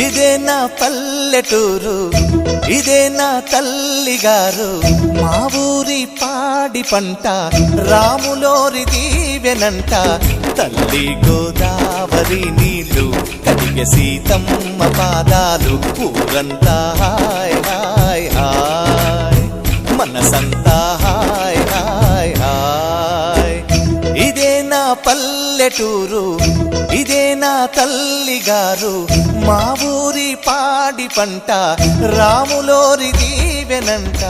ఇదే నా పల్లెటూరు, ఇదే నా తల్లిగారు, మా ఊరి పాడి పంట రాములోరి దీవెనంట. తల్లి గోదావరి నీళ్ళు కడిగే సీతమ్మ పాదాలు, ఊరంతా హాయ్ హాయ్ హాయ్, మనసంతా హాయ్ హాయ్ హాయ్. ఇదే నా పల్లెటూరు, ఇదే నా తల్లిగారు, మా ఊరి పాడి పంట రాములోరి దీవెనంట.